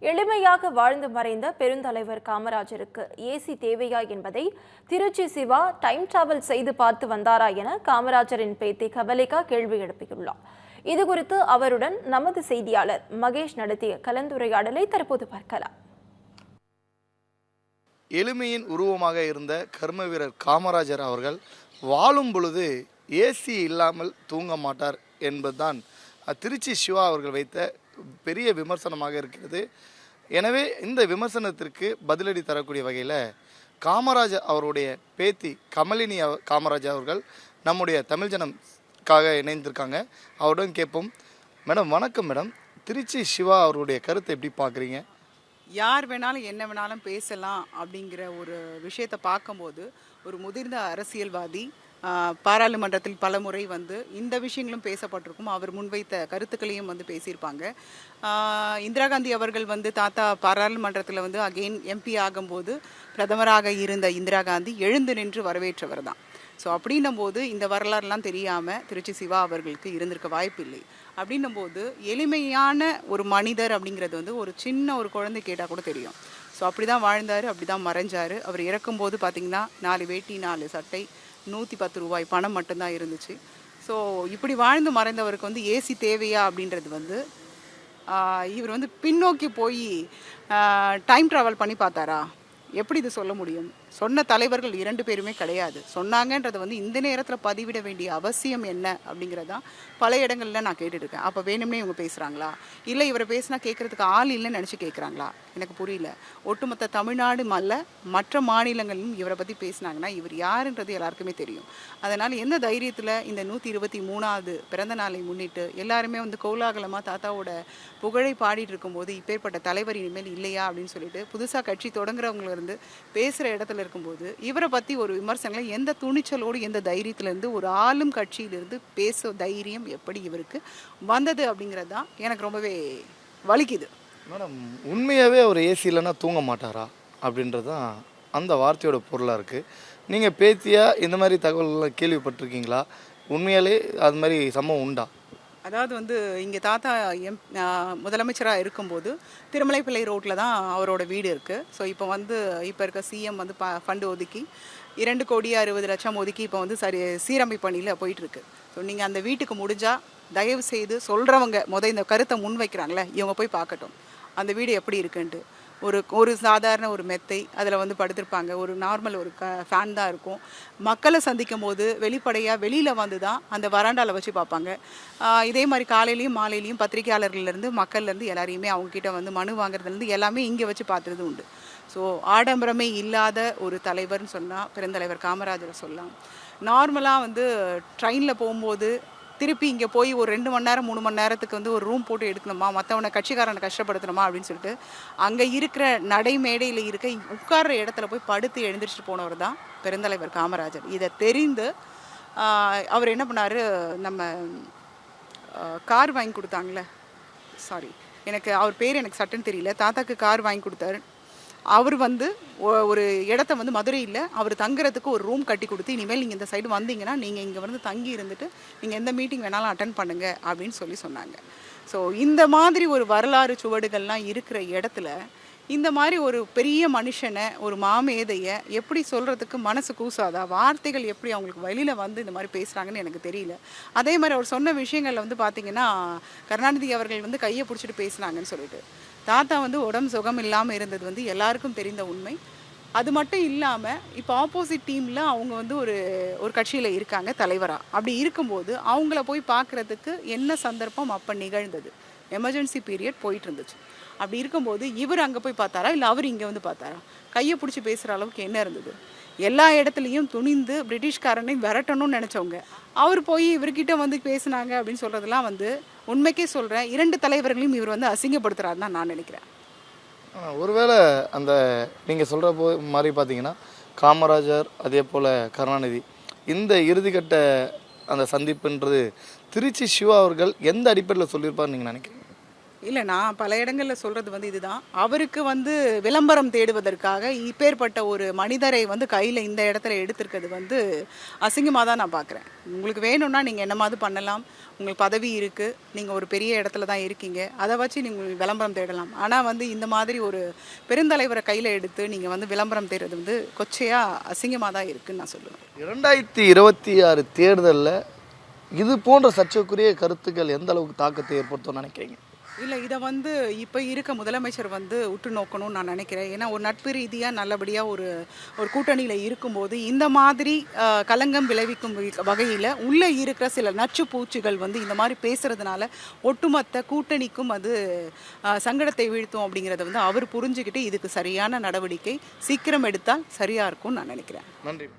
எளிமையாக வாழ்ந்து மறைந்த பெருந்தலைவர் காமராஜருக்கு ஏசி தேவையா என்பதை திருச்சி சிவா டைம் டிராவல் செய்து பார்த்து வந்தாரா என காமராஜரின் பேத்தி கவலிகா கேள்வி எழுப்பியுள்ளார். இதுகுறித்து அவருடன் நமது செய்தியாளர் மகேஷ் நடத்திய கலந்துரையாடலை தற்போது பார்க்கலாம். எளிமையின் உருவமாக இருந்த கர்ம வீரர் காமராஜர் அவர்கள் வாழும் பொழுது ஏசி இல்லாமல் தூங்க மாட்டார் என்பதுதான் திருச்சி சிவா அவர்கள் வைத்த பெரிய விமர்சனமாக இருக்கிறது. எனவே இந்த விமர்சனத்திற்கு பதிலடி தரக்கூடிய வகையில் காமராஜர் அவருடைய பேத்தி கமலினி காமராஜர் அவர்கள் நம்முடைய தமிழ் ஜனம்காக இணைந்திருக்காங்க. அவருடன் கேட்போம். மேடம் வணக்கம். மேடம், திருச்சி சிவா அவருடைய கருத்தை எப்படி பார்க்குறீங்க? யார் வேணாலும் என்ன வேணாலும் பேசலாம் அப்படிங்கிற ஒரு விஷயத்தை பார்க்கும்போது ஒரு முதிர்ந்த அரசியல்வாதி பாராளுமன்றத்தில் பல முறை இந்த விஷயங்களும் பேசப்பட்டிருக்கும். அவர் முன்வைத்த கருத்துக்களையும் பேசியிருப்பாங்க. இந்திரா காந்தி அவர்கள் தாத்தா பாராளுமன்றத்தில் அகெயின் எம்பி ஆகும்போது பிரதமராக இருந்த இந்திரா காந்தி எழுந்து நின்று வரவேற்றவர் தான். ஸோ அப்படின்னும் போது இந்த வரலாறுலாம் தெரியாமல் திருச்சி சிவா அவர்களுக்கு இருந்திருக்க வாய்ப்பில்லை. அப்படின்னும் போது எளிமையான ஒரு மனிதர் அப்படிங்கிறது ஒரு சின்ன ஒரு குழந்தை கேட்டால் கூட தெரியும். ஸோ அப்படி தான் வாழ்ந்தார், அப்படி தான் மறைஞ்சார். அவர் இறக்கும்போது பார்த்திங்கன்னா 4 வேட்டி 4 சட்டை 110 ரூபாய் பணம் மட்டும்தான் இருந்துச்சு. ஸோ இப்படி வாழ்ந்து மறைந்தவருக்கு ஏசி தேவையா அப்படின்றது இவர் பின்னோக்கி போய் டைம் ட்ராவல் பண்ணி பார்த்தாரா? எப்படி இது சொல்ல முடியும்? சொன்ன தலைவர்கள் 2 பேருமே கிடையாது. சொன்னாங்கன்றது இந்த நேரத்தில் பதிவிட வேண்டிய அவசியம் என்ன அப்படிங்கிறதான் பல இடங்களில் நான் கேட்டுருக்கேன். அப்போ வேணும்னே இவங்க பேசுகிறாங்களா, இல்லை இவரை பேசினா கேட்குறதுக்கு ஆள் இல்லைன்னு நினச்சி கேட்குறாங்களா? எனக்கு புரியல. ஒட்டுமொத்த தமிழ்நாடு மற்ற மாநிலங்களிலும் இவரை பற்றி பேசினாங்கன்னா இவர் யாருன்றது எல்லாருக்குமே தெரியும். அதனால் எந்த தைரியத்தில் இந்த 123வது பிறந்த நாளை முன்னிட்டு எல்லாருமே கோலாகலமாக தாத்தாவோட புகழை பாடிட்டு இருக்கும்போது இப்பேற்பட்ட தலைவர் இனிமேல் இல்லையா அப்படின்னு சொல்லிட்டு புதுசாக கட்சி தொடங்குறவங்க இருந்து பேசுகிற இடத்துல இருக்கும்போது இவரை பற்றி ஒரு விமர்சனங்களை எந்த துணிச்சலோடு எந்த தைரியத்திலேருந்து ஒரு ஆளும் கட்சியிலிருந்து பேச தைரியம் எப்படி இவருக்கு வந்தது அப்படிங்கிறது தான் எனக்கு ரொம்பவே வலிக்குது. மேடம், உண்மையாகவே அவர் ஏசி இல்லைன்னா தூங்க மாட்டாரா அப்படின்றது தான் அந்த வார்த்தையோட பொருளாக இருக்குது. நீங்கள் பேத்தியாக இந்த மாதிரி தகவல்கள்லாம் கேள்விப்பட்டிருக்கீங்களா? உண்மையாலே அது மாதிரி சம்பவம் உண்டா? அதாவது இங்கே தாத்தா முதலமைச்சராக இருக்கும்போது திருமலைப்பிள்ளை ரோட்டில் தான் அவரோட வீடு இருக்குது. ஸோ இப்போ இருக்க சிஎம் ஃபண்டு ஒதுக்கி 2,60,00,000 ஒதுக்கி இப்போ சீரமைப்பு பணியில் போயிட்டுருக்கு. ஸோ நீங்கள் அந்த வீட்டுக்கு முடிஞ்சால் தயவு செய்து சொல்கிறவங்க இந்த கருத்தை முன் வைக்கிறாங்களே இவங்க போய் பார்க்கட்டும் அந்த வீடு எப்படி இருக்குன்ட்டு. ஒரு சாதாரண ஒரு மெத்தை அதில் படுத்திருப்பாங்க. ஒரு நார்மல் ஒரு ஃபேன் தான் இருக்கும். மக்களை சந்திக்கும் போது வெளிப்படையாக வெளியில் தான் அந்த வராண்டாவில் வச்சு பார்ப்பாங்க. இதே மாதிரி காலையிலையும் மாலையிலையும் பத்திரிகையாளர்கள்லேருந்து மக்கள்லேருந்து எல்லாரையுமே அவங்கக்கிட்ட மனு வாங்குறதுலேருந்து எல்லாமே இங்கே வச்சு பார்த்துறது உண்டு. ஸோ ஆடம்பரமே இல்லாத ஒரு தலைவர்னு சொன்னால் பெருந்தலைவர் காமராஜரை சொல்லலாம். நார்மலாக ட்ரெயினில் போகும்போது திருப்பி இங்கே போய் ஒரு 2 மணி நேரம் 3 மணி நேரத்துக்கு ஒரு ரூம் போட்டு எடுக்கணுமா, மற்றவனை கட்சிக்காரனை கஷ்டப்படுத்தணுமா அப்படின்னு சொல்லிட்டு அங்கே இருக்கிற நடைமேடையில் இருக்க உட்கார்ற இடத்துல போய் படுத்து எழுந்திரிச்சிட்டு போனவர் தான் பெருந்தலைவர் காமராஜர். இதை தெரிந்து அவர் என்ன பண்ணார், நம்ம கார் வாங்கி கொடுத்தாங்களே, சாரி எனக்கு அவர் பேர் எனக்கு சட்டுன்னு தெரியல, தாத்தாக்கு கார் வாங்கி கொடுத்தாரு. அவர் ஒரு இடத்த மதுரையில் அவர் தங்குறதுக்கு ஒரு ரூம் கட்டி கொடுத்து இனிமேல் நீங்கள் இந்த சைடு வந்தீங்கன்னா நீங்கள் இங்கே தங்கி இருந்துட்டு நீங்கள் எந்த மீட்டிங் வேணாலும் அட்டன் பண்ணுங்க அப்படின்னு சொன்னாங்க. ஸோ இந்த மாதிரி ஒரு வரலாறு சுவடுகள்லாம் இருக்கிற இடத்துல இந்த மாதிரி ஒரு பெரிய மனுஷனை ஒரு மாமேதையை எப்படி சொல்கிறதுக்கு மனசு கூசாதா? வார்த்தைகள் எப்படி அவங்களுக்கு வெளியில் இந்த மாதிரி பேசுகிறாங்கன்னு எனக்கு தெரியல. அதே மாதிரி அவர் சொன்ன விஷயங்களில் பார்த்திங்கன்னா கருணாநிதி அவர்கள் கையை பிடிச்சிட்டு பேசுனாங்கன்னு சொல்லிட்டு தாத்தா உடம்பு சுகம் இல்லாமல் இருந்தது எல்லாருக்கும் தெரிந்த உண்மை. அது மட்டும் இல்லாமல் இப்போ ஆப்போசிட் டீமில் அவங்க ஒரு கட்சியில் இருக்காங்க தலைவராக. அப்படி இருக்கும்போது அவங்கள போய் பார்க்குறதுக்கு என்ன சந்தர்ப்பம் அப்போ நிகழ்ந்தது? எமர்ஜென்சி பீரியட் போயிட்டு இருந்துச்சு. அப்படி இருக்கும்போது இவர் அங்கே போய் பார்த்தாரா, இல்லை அவர் இங்கே பார்த்தாரா? கையை பிடிச்சி பேசுகிற அளவுக்கு என்ன இருந்தது? எல்லா இடத்துலையும் துணிந்து பிரிட்டிஷ்காரனை விரட்டணும்னு நினச்சவங்க அவர் போய் இவர்கிட்ட பேசுனாங்க அப்படின்னு சொல்கிறதுலாம் உண்மைக்கே சொல்கிறேன் 2 தலைவர்களையும் இவர் அசிங்கப்படுத்துகிறாருன்னு தான் நான் நினைக்கிறேன். ஒருவேளை அந்த நீங்கள் சொல்கிற மாதிரி பார்த்தீங்கன்னா காமராஜர் அதே போல் கருணாநிதி இந்த இறுதிக்கட்ட அந்த சந்திப்புன்றது திருச்சி சிவா அவர்கள் எந்த அடிப்படையில் சொல்லியிருப்பார் நீங்கள் நினைக்கிறீங்க? இல்லை, நான் பல இடங்களில் சொல்கிறது வந்து இதுதான். அவருக்கு வந்து விளம்பரம் தேடுவதற்காக இப்பேற்பட்ட ஒரு மனிதரை வந்து கையில் இந்த இடத்துல எடுத்திருக்கிறது வந்து அசிங்கமாக தான் நான் பார்க்குறேன். உங்களுக்கு வேணும்னா நீங்கள் என்னமாவது பண்ணலாம், உங்களுக்கு பதவி இருக்குது, நீங்கள் ஒரு பெரிய இடத்துல தான் இருக்கீங்க, அதை வச்சு நீங்கள் விளம்பரம் தேடலாம். ஆனால் வந்து இந்த மாதிரி ஒரு பெருந்தலைவரை கையில் எடுத்து நீங்கள் வந்து விளம்பரம் தேடுறது வந்து கொச்சையாக அசிங்கமாக தான் இருக்குதுன்னு நான் சொல்லுவேன். 2026 தேர்தலில் இது போன்ற சர்ச்சைக்குரிய கருத்துக்கள் எந்த அளவுக்கு தாக்கத்தை ஏற்படுத்தும்னு நினைக்கிறீங்க? இல்லை, இதை வந்து இப்போ இருக்க முதலமைச்சர் வந்து உற்று நோக்கணும்னு நான் நினைக்கிறேன். ஏன்னா ஒரு நட்பு ரீதியாக நல்லபடியாக ஒரு கூட்டணியில் இருக்கும்போது இந்த மாதிரி களங்கம் விளைவிக்கும் வகையில் உள்ளே இருக்கிற சில நச்சு பூச்சிகள் வந்து இந்த மாதிரி பேசுகிறதுனால ஒட்டுமொத்த கூட்டணிக்கும் அது சங்கடத்தை வீழ்த்தும் அப்படிங்கிறத வந்து அவர் புரிஞ்சுக்கிட்டு இதுக்கு சரியான நடவடிக்கை சீக்கிரம் எடுத்தால் சரியாக இருக்கும்னு நான் நினைக்கிறேன். நன்றி.